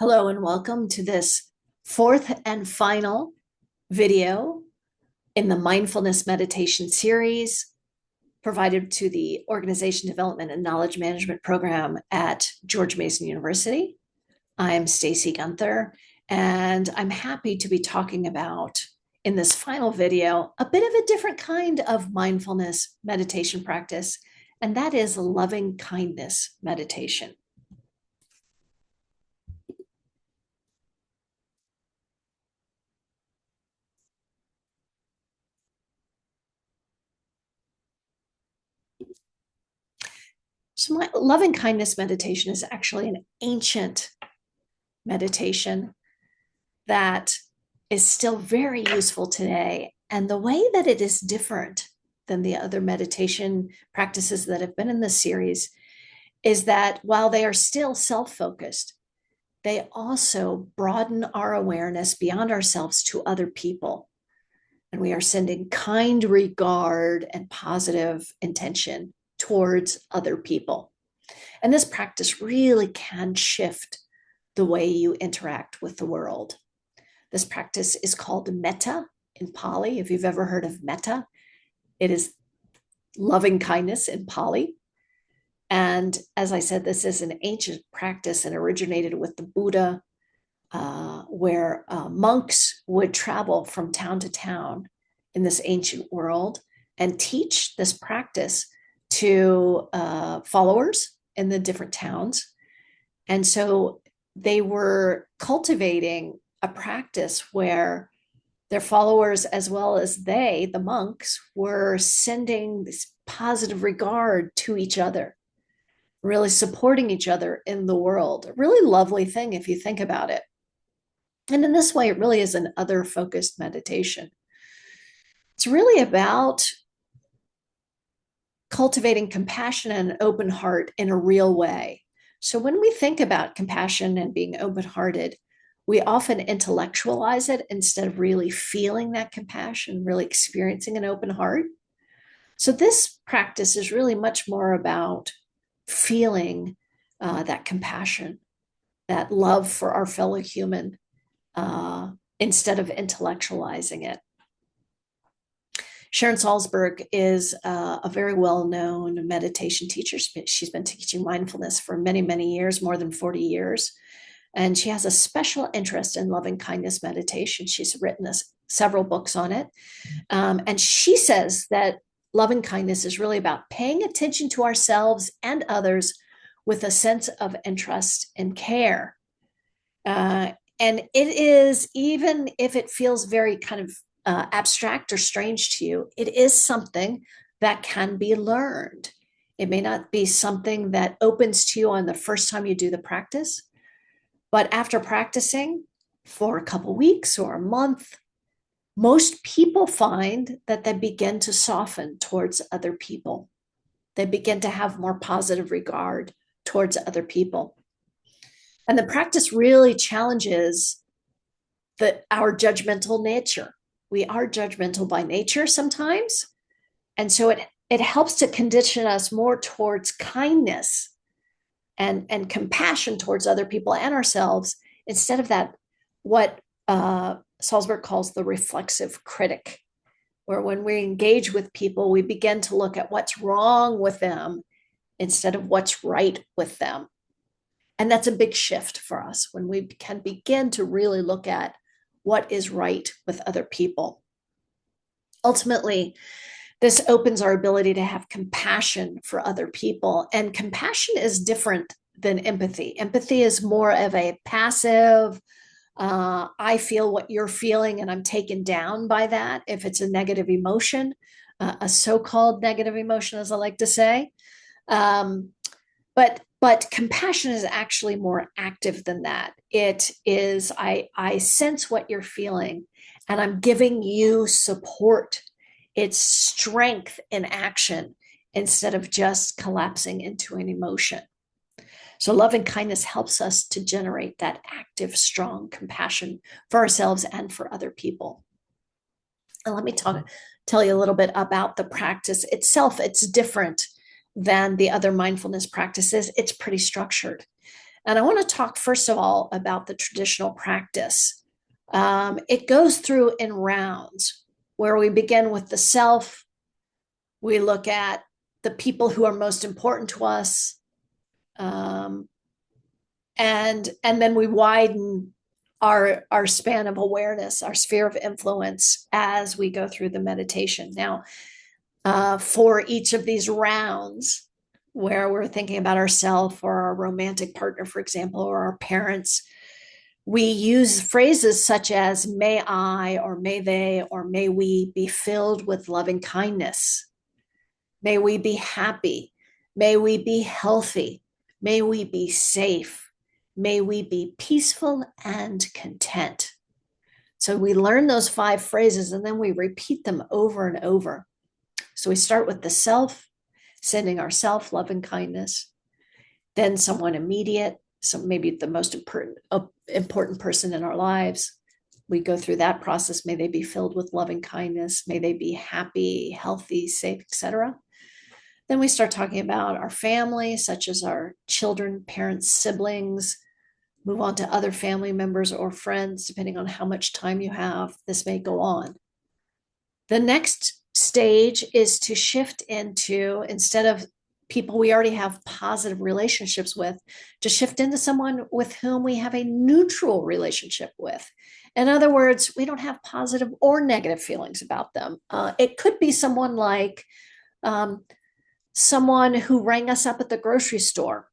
Hello and welcome to this fourth and final video in the mindfulness meditation series provided to the Organization Development and Knowledge Management program at George Mason University. I'm Stacey Guenther, and I'm happy to be talking about in this final video a bit of a different kind of mindfulness meditation practice, and that is loving kindness meditation. So, my loving kindness meditation is actually an ancient meditation that is still very useful today. And the way that it is different than the other meditation practices that have been in this series is that while they are still self focused, they also broaden our awareness beyond ourselves to other people. And we are sending kind regard and positive intention towards other people. And this practice really can shift the way you interact with the world. This practice is called metta in Pali. If you've ever heard of metta, it is loving kindness in Pali. And as I said, this is an ancient practice and originated with the Buddha, where monks would travel from town to town in this ancient world and teach this practice to followers in the different towns. And so they were cultivating a practice where their followers, as well as they, the monks, were sending this positive regard to each other, really supporting each other in the world. A really lovely thing if you think about it. And in this way, it really is an other focused meditation. It's really about cultivating compassion and an open heart in a real way. So when we think about compassion and being open-hearted, we often intellectualize it instead of really feeling that compassion, really experiencing an open heart. So this practice is really much more about feeling that compassion, that love for our fellow human, instead of intellectualizing it. Sharon Salzberg is a very well-known meditation teacher. She's been teaching mindfulness for many, many years, more than 40 years. And she has a special interest in loving kindness meditation. She's written several books on it. And she says that loving kindness is really about paying attention to ourselves and others with a sense of interest and care. And it is, even if it feels very kind of abstract or strange to you, it is something that can be learned. It may not be something that opens to you on the first time you do the practice, but after practicing for a couple weeks or a month, most people find that they begin to soften towards other people. They begin to have more positive regard towards other people. And the practice really challenges our judgmental nature. We are judgmental by nature sometimes. And so it helps to condition us more towards kindness and compassion towards other people and ourselves, instead of that, what Salzberg calls the reflexive critic, where when we engage with people, we begin to look at what's wrong with them instead of what's right with them. And that's a big shift for us when we can begin to really look at what is right with other people. Ultimately, this opens our ability to have compassion for other people. And compassion is different than empathy. Empathy is more of a passive, I feel what you're feeling and I'm taken down by that. If it's a negative emotion, a so-called negative emotion, as I like to say. But compassion is actually more active than that. It is, I sense what you're feeling and I'm giving you support. It's strength in action instead of just collapsing into an emotion. So loving kindness helps us to generate that active, strong compassion for ourselves and for other people. And let me tell you a little bit about the practice itself. It's different than the other mindfulness practices. It's pretty structured. And I want to talk first of all about the traditional practice. It goes through in rounds where we begin with the self. We look at the people who are most important to us. Um, and then we widen our span of awareness, our sphere of influence as we go through the meditation. Now, for each of these rounds, where we're thinking about ourselves or our romantic partner, for example, or our parents, we use phrases such as may I, or may they, or may we be filled with loving kindness. May we be happy. May we be healthy. May we be safe. May we be peaceful and content. So we learn those 5 phrases and then we repeat them over and over. So we start with the self, sending ourself love and kindness, then someone immediate, so maybe the most important person in our lives. We go through that process. May they be filled with loving kindness. May they be happy, healthy, safe, etc. Then we start talking about our family, such as our children, parents, siblings, move on to other family members or friends, depending on how much time you have. This may go on. The next stage is to shift into, instead of people we already have positive relationships with, to shift into someone with whom we have a neutral relationship with. In other words, we don't have positive or negative feelings about them. It could be someone like someone who rang us up at the grocery store,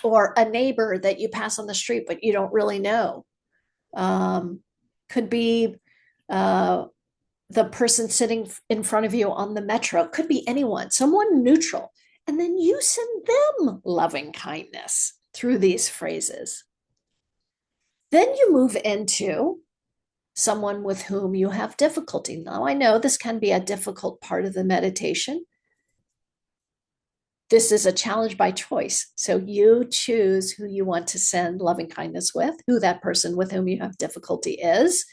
or a neighbor that you pass on the street but you don't really know. Could be the person sitting in front of you on the metro. Could be anyone, someone neutral. And then you send them loving kindness through these phrases. Then you move into someone with whom you have difficulty. Now, I know this can be a difficult part of the meditation. This is a challenge by choice. So you choose who you want to send loving kindness with, who that person with whom you have difficulty is.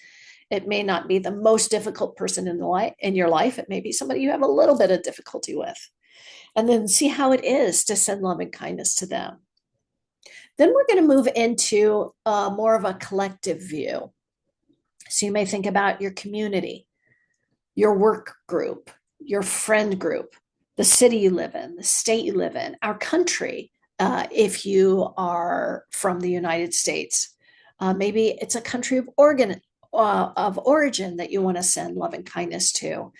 It may not be the most difficult person in your life. It may be somebody you have a little bit of difficulty with. And then see how it is to send loving kindness to them. Then we're going to move into more of a collective view. So you may think about your community, your work group, your friend group, the city you live in, the state you live in, our country, if you are from the United States. Maybe it's a country of origin that you want to send love and kindness to.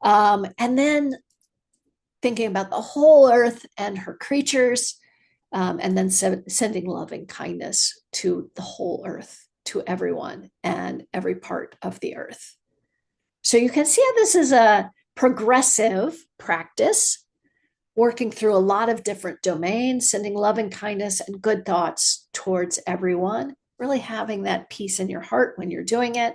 And then thinking about the whole earth and her creatures, and then sending love and kindness to the whole earth, to everyone and every part of the earth. So you can see how this is a progressive practice, working through a lot of different domains, sending love and kindness and good thoughts towards everyone, really having that peace in your heart when you're doing it.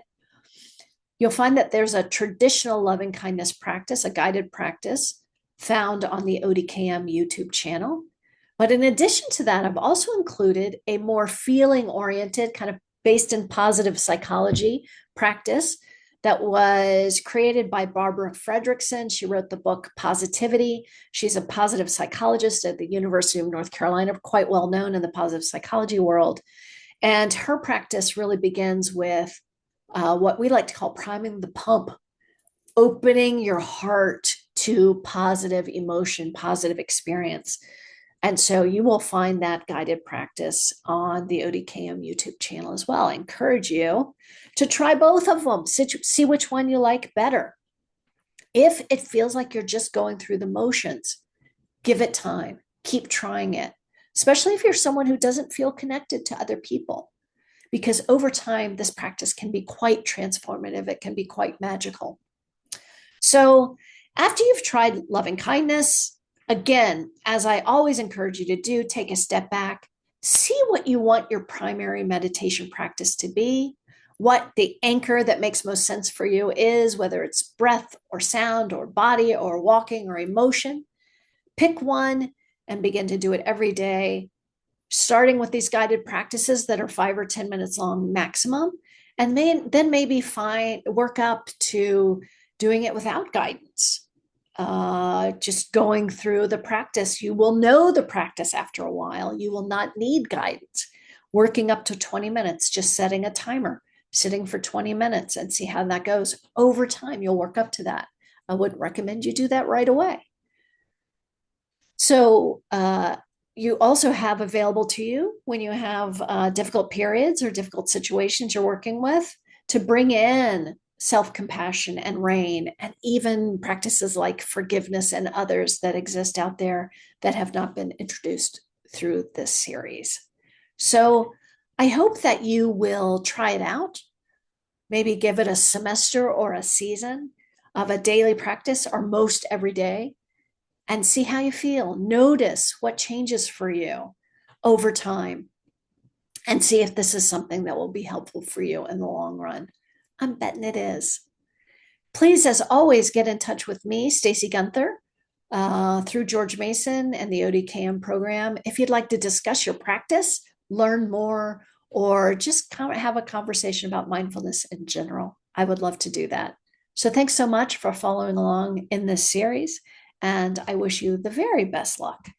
You'll find that there's a traditional loving kindness practice, a guided practice, found on the ODKM YouTube channel. But in addition to that, I've also included a more feeling-oriented, kind of based in positive psychology practice that was created by Barbara Fredrickson. She wrote the book Positivity. She's a positive psychologist at the University of North Carolina, quite well known in the positive psychology world. And her practice really begins with what we like to call priming the pump, opening your heart to positive emotion, positive experience. And so you will find that guided practice on the ODKM YouTube channel as well. I encourage you to try both of them, see which one you like better. If it feels like you're just going through the motions, give it time, keep trying it, especially if you're someone who doesn't feel connected to other people, because over time, this practice can be quite transformative. It can be quite magical. So after you've tried loving kindness, again, as I always encourage you to do, take a step back, see what you want your primary meditation practice to be, what the anchor that makes most sense for you is, whether it's breath or sound or body or walking or emotion. Pick one and begin to do it every day, starting with these guided practices that are 5 or 10 minutes long maximum, and then maybe work up to doing it without guidance. just going through the practice. You will know the practice after a while. You will not need guidance. Working up to 20 minutes, just setting a timer, sitting for 20 minutes and see how that goes. Over time, you'll work up to that. I would recommend you do that right away. So, you also have available to you when you have difficult periods or difficult situations you're working with to bring in self compassion and rain, and even practices like forgiveness and others that exist out there that have not been introduced through this series. So, I hope that you will try it out, maybe give it a semester or a season of a daily practice or most every day, and see how you feel. Notice what changes for you over time and see if this is something that will be helpful for you in the long run. I'm betting it is. Please, as always, get in touch with me, Stacey Guenther, through George Mason and the ODKM program. If you'd like to discuss your practice, learn more, or just have a conversation about mindfulness in general, I would love to do that. So thanks so much for following along in this series, and I wish you the very best luck.